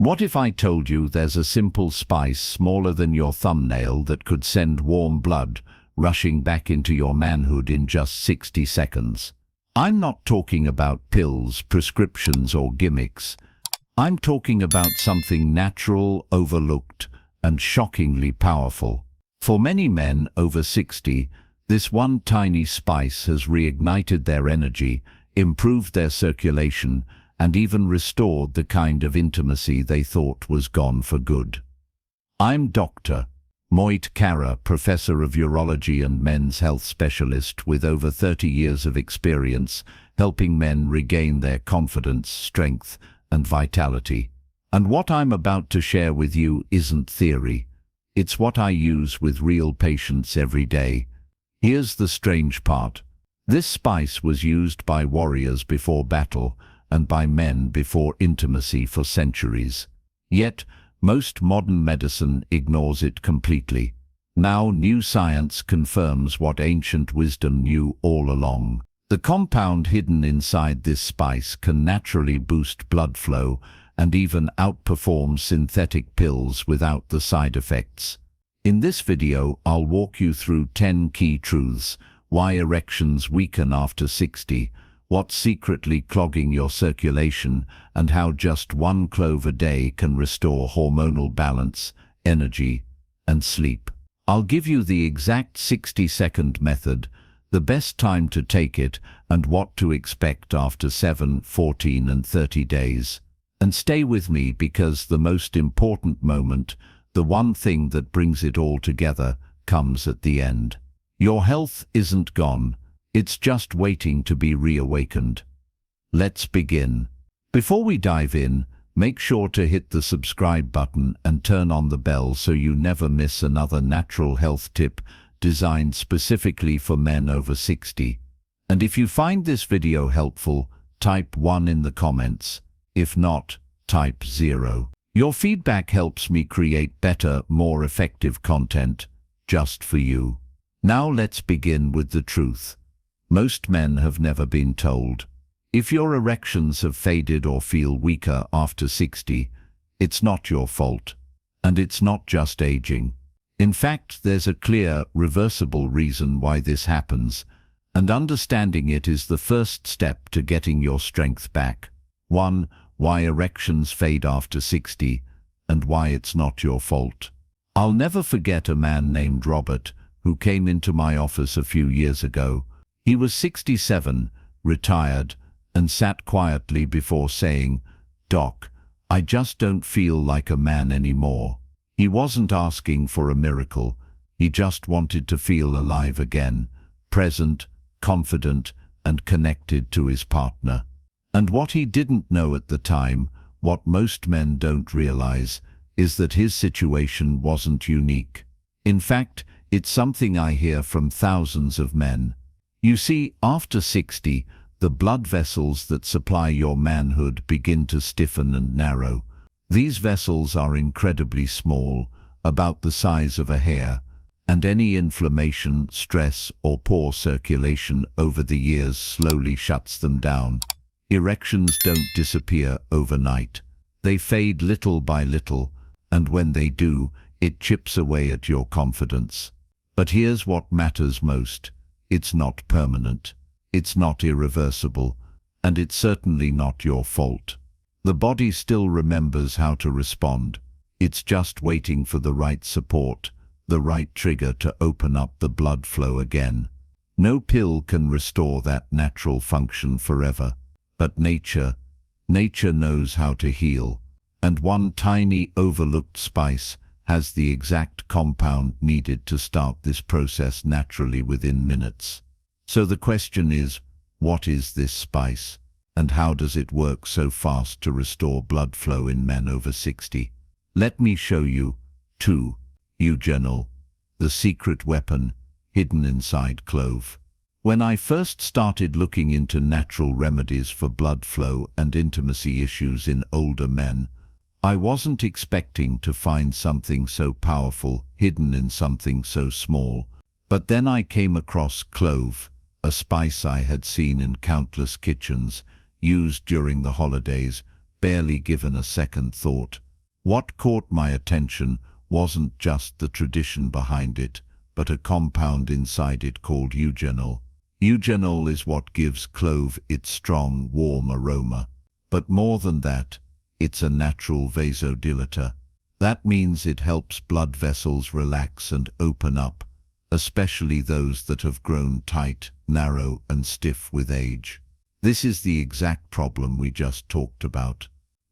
What if I told you there's a simple spice smaller than your thumbnail that could send warm blood rushing back into your manhood in just 60 seconds? I'm not talking about pills, prescriptions, or gimmicks. I'm talking about something natural, overlooked, and shockingly powerful. For many men over 60, this one tiny spice has reignited their energy, improved their circulation, and even restored the kind of intimacy they thought was gone for good. I'm Dr. Moit Kara, Professor of Urology and Men's Health Specialist with over 30 years of experience helping men regain their confidence, strength, and vitality. And what I'm about to share with you isn't theory. It's what I use with real patients every day. Here's the strange part. This spice was used by warriors before battle and by men before intimacy for centuries. Yet, most modern medicine ignores it completely. Now, new science confirms what ancient wisdom knew all along. The compound hidden inside this spice can naturally boost blood flow and even outperform synthetic pills without the side effects. In this video, I'll walk you through 10 key truths: why erections weaken after 60, what's secretly clogging your circulation, and how just one clove a day can restore hormonal balance, energy, and sleep. I'll give you the exact 60-second method, the best time to take it, and what to expect after 7, 14, and 30 days. And stay with me because the most important moment, the one thing that brings it all together, comes at the end. Your health isn't gone. It's just waiting to be reawakened. Let's begin. Before we dive in, make sure to hit the subscribe button and turn on the bell so you never miss another natural health tip designed specifically for men over 60. And if you find this video helpful, type 1 in the comments. If not, type 0. Your feedback helps me create better, more effective content just for you. Now let's begin with the truth. Most men have never been told. If your erections have faded or feel weaker after 60, it's not your fault. And it's not just aging. In fact, there's a clear, reversible reason why this happens, and understanding it is the first step to getting your strength back. 1. Why erections fade after 60, and why it's not your fault. I'll never forget a man named Robert who came into my office a few years ago. He was 67, retired, and sat quietly before saying, "Doc, I just don't feel like a man anymore." He wasn't asking for a miracle. He just wanted to feel alive again, present, confident, and connected to his partner. And what he didn't know at the time, what most men don't realize, is that his situation wasn't unique. In fact, it's something I hear from thousands of men. You see, after 60, the blood vessels that supply your manhood begin to stiffen and narrow. These vessels are incredibly small, about the size of a hair, and any inflammation, stress, or poor circulation over the years slowly shuts them down. Erections don't disappear overnight. They fade little by little, and when they do, it chips away at your confidence. But here's what matters most. It's not permanent. It's not irreversible, and it's certainly not your fault. The body still remembers how to respond. It's just waiting for the right support, the right trigger to open up the blood flow again. No pill can restore that natural function forever. But nature knows how to heal, and one tiny overlooked spice has the exact compound needed to start this process naturally within minutes. So the question is, what is this spice, and how does it work so fast to restore blood flow in men over 60? Let me show you. 2. Eugenol, the secret weapon hidden inside clove. When I first started looking into natural remedies for blood flow and intimacy issues in older men, I wasn't expecting to find something so powerful hidden in something so small. But then I came across clove, a spice I had seen in countless kitchens, used during the holidays, barely given a second thought. What caught my attention wasn't just the tradition behind it, but a compound inside it called eugenol. Eugenol is what gives clove its strong, warm aroma. But more than that, it's a natural vasodilator. That means it helps blood vessels relax and open up, especially those that have grown tight, narrow, and stiff with age. This is the exact problem we just talked about.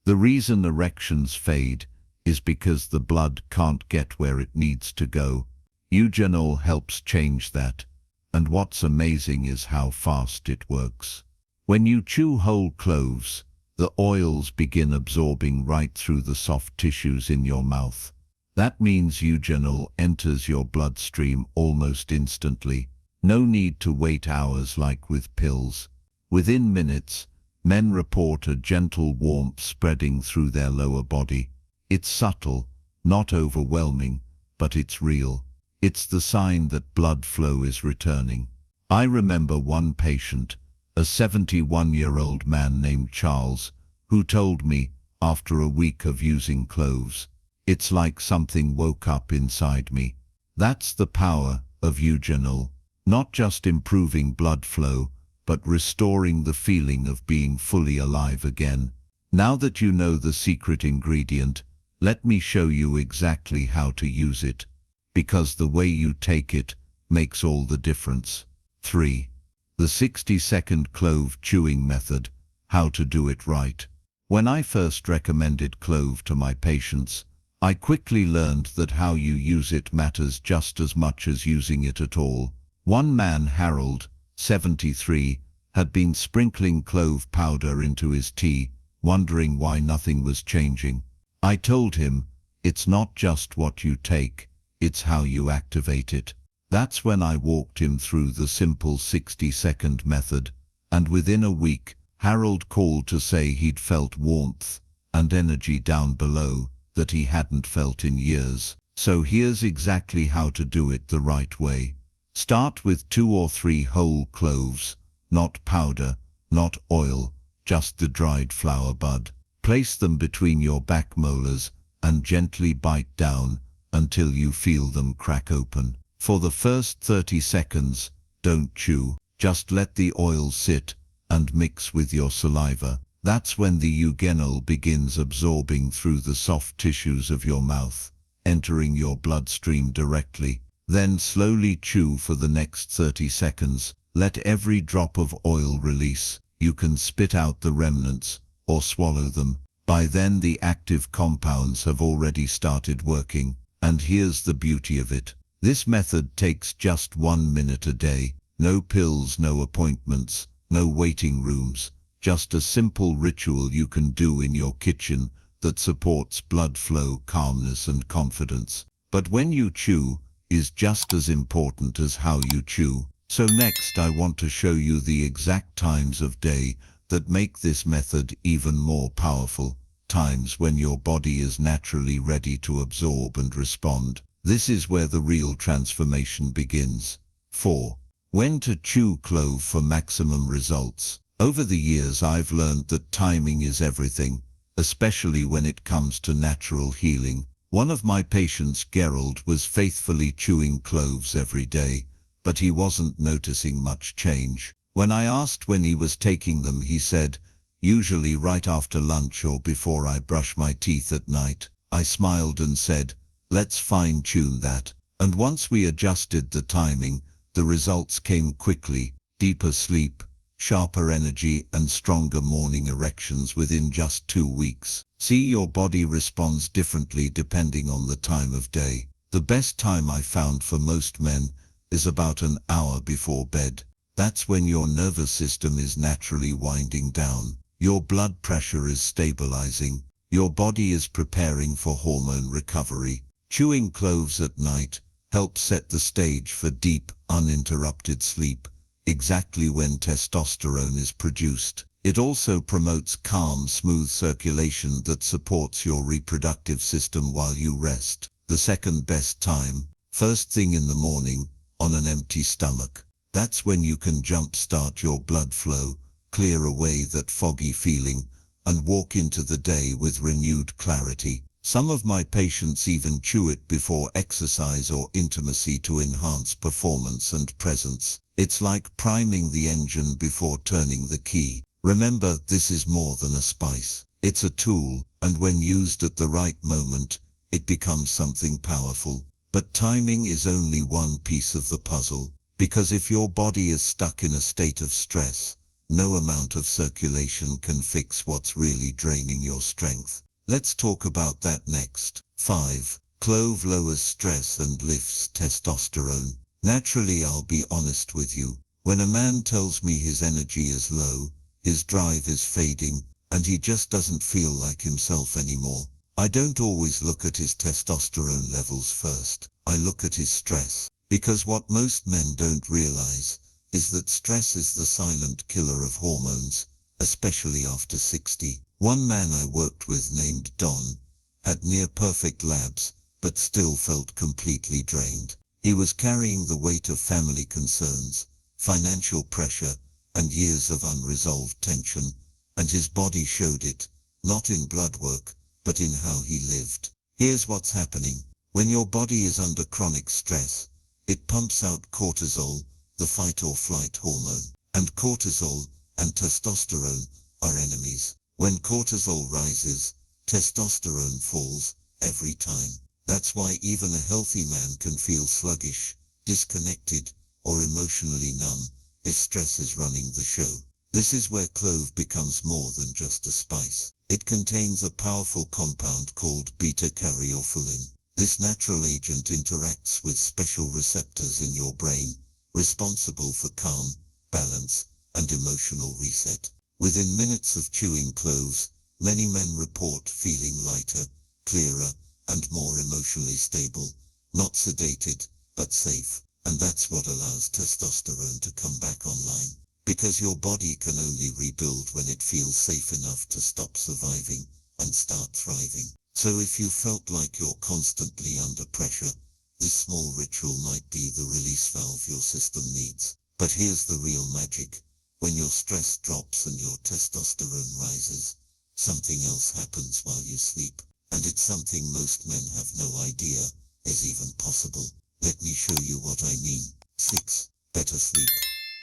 The reason erections fade is because the blood can't get where it needs to go. Eugenol helps change that, and what's amazing is how fast it works. When you chew whole cloves, the oils begin absorbing right through the soft tissues in your mouth. That means eugenol enters your bloodstream almost instantly. No need to wait hours like with pills. Within minutes, men report a gentle warmth spreading through their lower body. It's subtle, not overwhelming, but it's real. It's the sign that blood flow is returning. I remember one patient, a 71-year-old man named Charles, who told me, after a week of using cloves, "It's like something woke up inside me." That's the power of eugenol, not just improving blood flow, but restoring the feeling of being fully alive again. Now that you know the secret ingredient, let me show you exactly how to use it, because the way you take it makes all the difference. 3. The 60-second clove chewing method, how to do it right. When I first recommended clove to my patients, I quickly learned that how you use it matters just as much as using it at all. One man, Harold, 73, had been sprinkling clove powder into his tea, wondering why nothing was changing. I told him, it's not just what you take, it's how you activate it. That's when I walked him through the simple 60-second method, and within a week, Harold called to say he'd felt warmth and energy down below that he hadn't felt in years. So here's exactly how to do it the right way. Start with 2 or 3 whole cloves, not powder, not oil, just the dried flower bud. Place them between your back molars and gently bite down until you feel them crack open. For the first 30 seconds, don't chew, just let the oil sit and mix with your saliva. That's when the eugenol begins absorbing through the soft tissues of your mouth, entering your bloodstream directly. Then slowly chew for the next 30 seconds. Let every drop of oil release. You can spit out the remnants or swallow them. By then the active compounds have already started working. And here's the beauty of it. This method takes just 1 minute a day. No pills, no appointments, no waiting rooms. Just a simple ritual you can do in your kitchen that supports blood flow, calmness, and confidence. But when you chew is just as important as how you chew. So next I want to show you the exact times of day that make this method even more powerful. Times when your body is naturally ready to absorb and respond. This is where the real transformation begins. 4. When to chew clove for maximum results. Over the years I've learned that timing is everything, especially when it comes to natural healing. One of my patients, Gerald, was faithfully chewing cloves every day, but he wasn't noticing much change. When I asked when he was taking them, he said, "Usually right after lunch or before I brush my teeth at night." I smiled and said, "Let's fine-tune that." And once we adjusted the timing, the results came quickly. Deeper sleep, sharper energy, and stronger morning erections within just 2 weeks. See, your body responds differently depending on the time of day. The best time I found for most men is about an hour before bed. That's when your nervous system is naturally winding down. Your blood pressure is stabilizing. Your body is preparing for hormone recovery. Chewing cloves at night helps set the stage for deep, uninterrupted sleep, exactly when testosterone is produced. It also promotes calm, smooth circulation that supports your reproductive system while you rest. The second best time, first thing in the morning, on an empty stomach. That's when you can jumpstart your blood flow, clear away that foggy feeling, and walk into the day with renewed clarity. Some of my patients even chew it before exercise or intimacy to enhance performance and presence. It's like priming the engine before turning the key. Remember, this is more than a spice. It's a tool, and when used at the right moment, it becomes something powerful. But timing is only one piece of the puzzle, because if your body is stuck in a state of stress, no amount of circulation can fix what's really draining your strength. Let's talk about that next. 5. Clove lowers stress and lifts testosterone. Naturally, I'll be honest with you. When a man tells me his energy is low, his drive is fading, and he just doesn't feel like himself anymore, I don't always look at his testosterone levels first. I look at his stress. Because what most men don't realize is that stress is the silent killer of hormones, especially after 60. One man I worked with named Don had near-perfect labs, but still felt completely drained. He was carrying the weight of family concerns, financial pressure, and years of unresolved tension, and his body showed it, not in blood work, but in how he lived. Here's what's happening. When your body is under chronic stress, it pumps out cortisol, the fight-or-flight hormone, and cortisol and testosterone are enemies. When cortisol rises, testosterone falls, every time. That's why even a healthy man can feel sluggish, disconnected, or emotionally numb if stress is running the show. This is where clove becomes more than just a spice. It contains a powerful compound called beta-caryophyllene. This natural agent interacts with special receptors in your brain, responsible for calm, balance, and emotional reset. Within minutes of chewing cloves, many men report feeling lighter, clearer, and more emotionally stable, not sedated, but safe. And that's what allows testosterone to come back online. Because your body can only rebuild when it feels safe enough to stop surviving and start thriving. So if you felt like you're constantly under pressure, this small ritual might be the release valve your system needs. But here's the real magic. When your stress drops and your testosterone rises, something else happens while you sleep. And it's something most men have no idea is even possible. Let me show you what I mean. 6. Better sleep,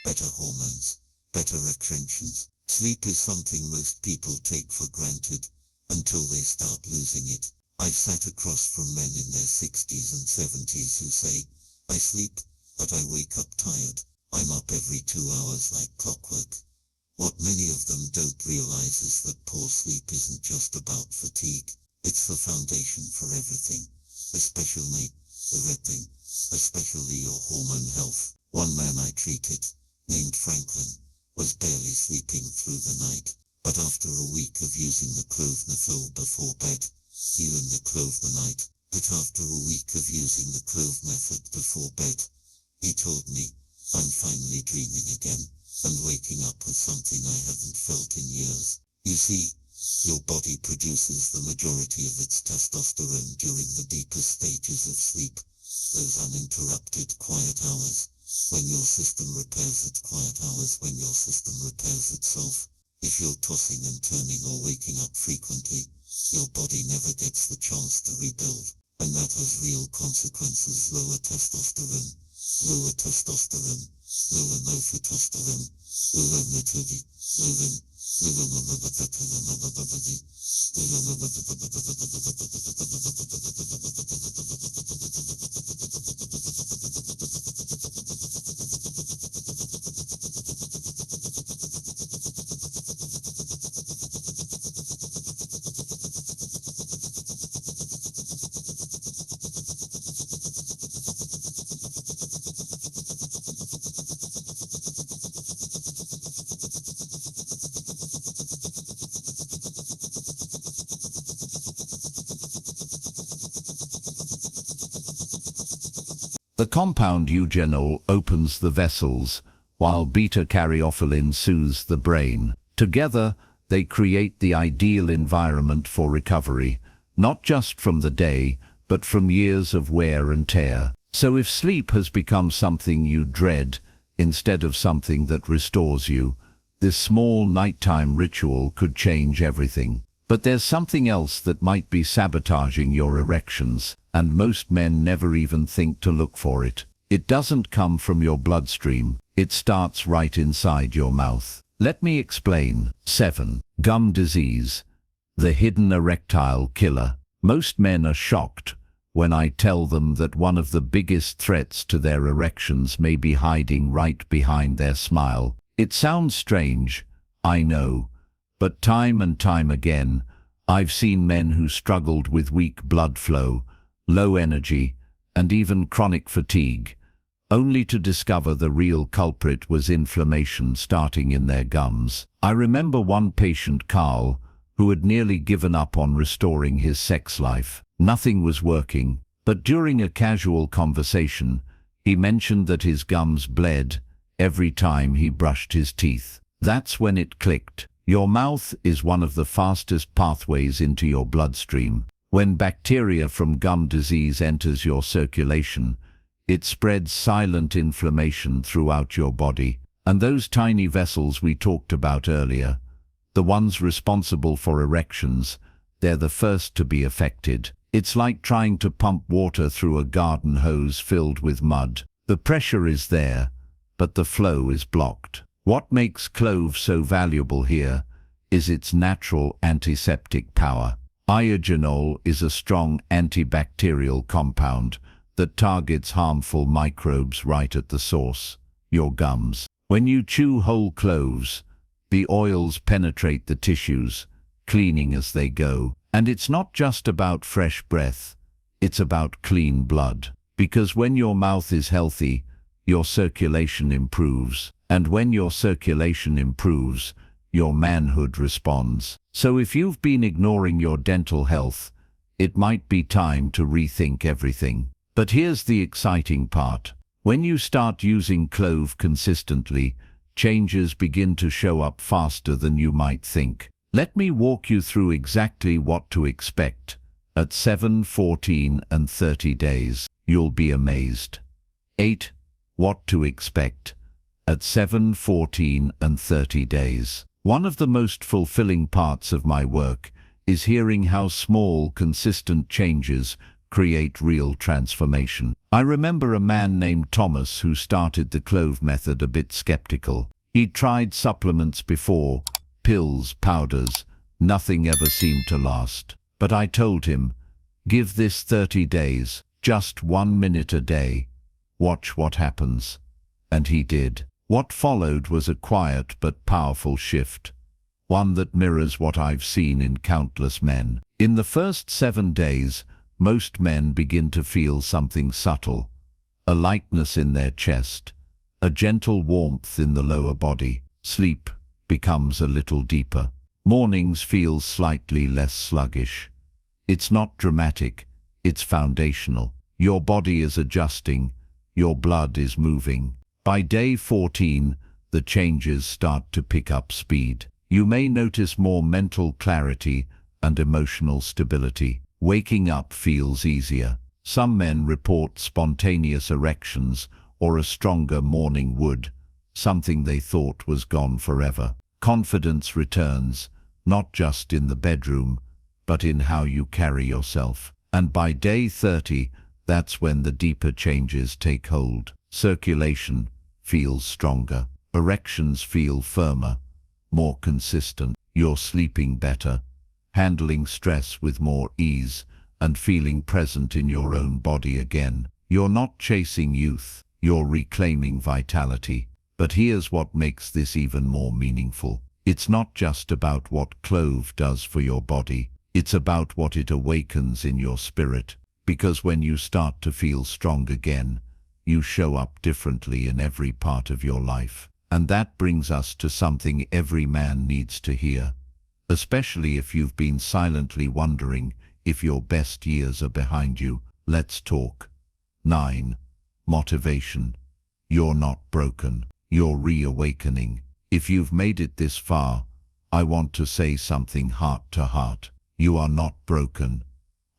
better hormones, better erections. Sleep is something most people take for granted until they start losing it. I've sat across from men in their 60s and 70s who say, I sleep, but I wake up tired. I'm up every 2 hours like clockwork. What many of them don't realize is that poor sleep isn't just about fatigue. It's the foundation for everything, especially your hormone health. One man I treated, named Franklin, was barely sleeping through the night, but after a week of using the clove methyl before bed, he learned the clove the night. But after a week of using the clove method before bed, he told me, I'm finally dreaming again, and waking up with something I haven't felt in years. You see, your body produces the majority of its testosterone during the deepest stages of sleep, those uninterrupted quiet hours, when your system repairs its itself. If you're tossing and turning or waking up frequently, your body never gets the chance to rebuild, and that has real consequences. Lower testosterone, lower norepinephrine, lower methylene, The compound Eugenol opens the vessels, while beta-caryophyllene soothes the brain. Together, they create the ideal environment for recovery, not just from the day, but from years of wear and tear. So if sleep has become something you dread, instead of something that restores you, this small nighttime ritual could change everything. But there's something else that might be sabotaging your erections, and most men never even think to look for it. It doesn't come from your bloodstream. It starts right inside your mouth. Let me explain. 7. Gum disease, the hidden erectile killer. Most men are shocked when I tell them that one of the biggest threats to their erections may be hiding right behind their smile. It sounds strange, I know, but time and time again, I've seen men who struggled with weak blood flow, low energy, and even chronic fatigue, only to discover the real culprit was inflammation starting in their gums. I remember one patient, Carl, who had nearly given up on restoring his sex life. Nothing was working, but during a casual conversation, he mentioned that his gums bled every time he brushed his teeth. That's when it clicked. Your mouth is one of the fastest pathways into your bloodstream. When bacteria from gum disease enters your circulation, it spreads silent inflammation throughout your body. And those tiny vessels we talked about earlier, the ones responsible for erections, they're the first to be affected. It's like trying to pump water through a garden hose filled with mud. The pressure is there, but the flow is blocked. What makes clove so valuable here is its natural antiseptic power. Eugenol is a strong antibacterial compound that targets harmful microbes right at the source, your gums. When you chew whole cloves, the oils penetrate the tissues, cleaning as they go. And it's not just about fresh breath, it's about clean blood. Because when your mouth is healthy, your circulation improves. And when your circulation improves, your manhood responds. So if you've been ignoring your dental health, it might be time to rethink everything. But here's the exciting part. When you start using clove consistently, changes begin to show up faster than you might think. Let me walk you through exactly what to expect. At 7, 14, and 30 days, you'll be amazed. 8. What to expect. At 7, 14, and 30 days. One of the most fulfilling parts of my work is hearing how small, consistent changes create real transformation. I remember a man named Thomas who started the Clove method a bit skeptical. He'd tried supplements before, pills, powders, nothing ever seemed to last. But I told him, give this 30 days, just 1 minute a day. Watch what happens. And he did. What followed was a quiet but powerful shift, one that mirrors what I've seen in countless men. In the first 7 days, most men begin to feel something subtle, a lightness in their chest, a gentle warmth in the lower body. Sleep becomes a little deeper. Mornings feel slightly less sluggish. It's not dramatic, it's foundational. Your body is adjusting, your blood is moving. By day 14, the changes start to pick up speed. You may notice more mental clarity and emotional stability. Waking up feels easier. Some men report spontaneous erections or a stronger morning wood, something they thought was gone forever. Confidence returns, not just in the bedroom, but in how you carry yourself. And by day 30, that's when the deeper changes take hold. Circulation feels stronger. Erections feel firmer, more consistent. You're sleeping better, handling stress with more ease, and feeling present in your own body again. You're not chasing youth, you're reclaiming vitality. But here's what makes this even more meaningful. It's not just about what Clove does for your body, it's about what it awakens in your spirit. Because when you start to feel strong again, you show up differently in every part of your life. And that brings us to something every man needs to hear, especially if you've been silently wondering if your best years are behind you. Let's talk. 9. Motivation. You're not broken. You're reawakening. If you've made it this far, I want to say something heart to heart. You are not broken.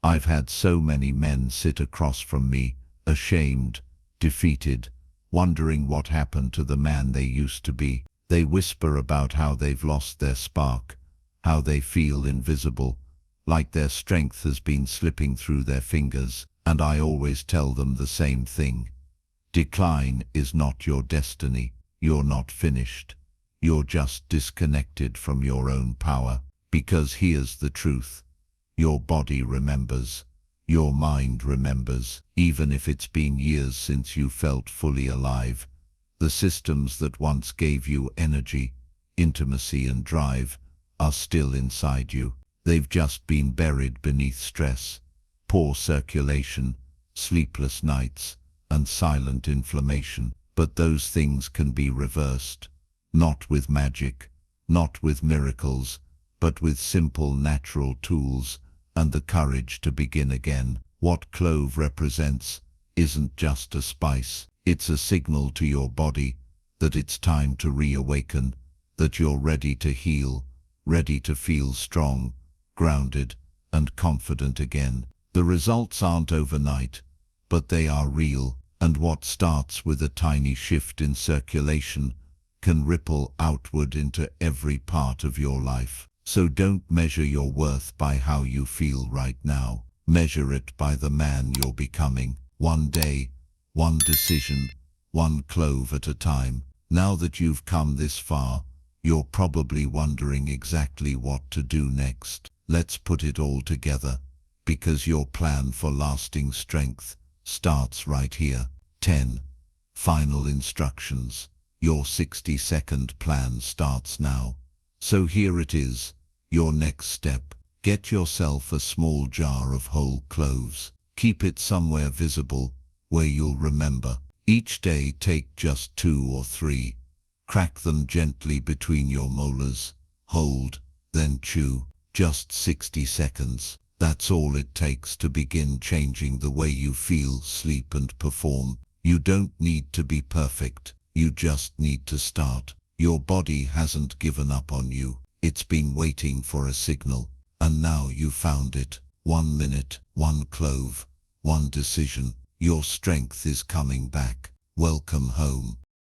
I've had so many men sit across from me, ashamed, defeated, wondering what happened to the man they used to be. They whisper about how they've lost their spark, how they feel invisible, like their strength has been slipping through their fingers. And I always tell them the same thing. Decline is not your destiny. You're not finished. You're just disconnected from your own power. Because here's the truth. Your body remembers. Your mind remembers. Even if it's been years since you felt fully alive. The systems that once gave you energy, intimacy and drive are still inside you. They've just been buried beneath stress, poor circulation, sleepless nights, and silent inflammation. But those things can be reversed. Not with magic, not with miracles, but with simple natural tools and the courage to begin again. What clove represents isn't just a spice. It's a signal to your body that it's time to reawaken, that you're ready to heal, ready to feel strong, grounded, and confident again. The results aren't overnight, but they are real, and what starts with a tiny shift in circulation can ripple outward into every part of your life. So don't measure your worth by how you feel right now. Measure it by the man you're becoming. One day, one decision, one clove at a time. Now that you've come this far, you're probably wondering exactly what to do next. Let's put it all together, because your plan for lasting strength starts right here. 10. Final instructions. Your 60-second plan starts now. So here it is, your next step. Get yourself a small jar of whole cloves. Keep it somewhere visible, where you'll remember. Each day take just 2 or 3. Crack them gently between your molars. Hold, then chew. Just 60 seconds. That's all it takes to begin changing the way you feel, sleep and perform. You don't need to be perfect. You just need to start. Your body hasn't given up on you. It's been waiting for a signal. And now you found it. 1 minute, 1 clove, 1 decision. Your strength is coming back. Welcome home.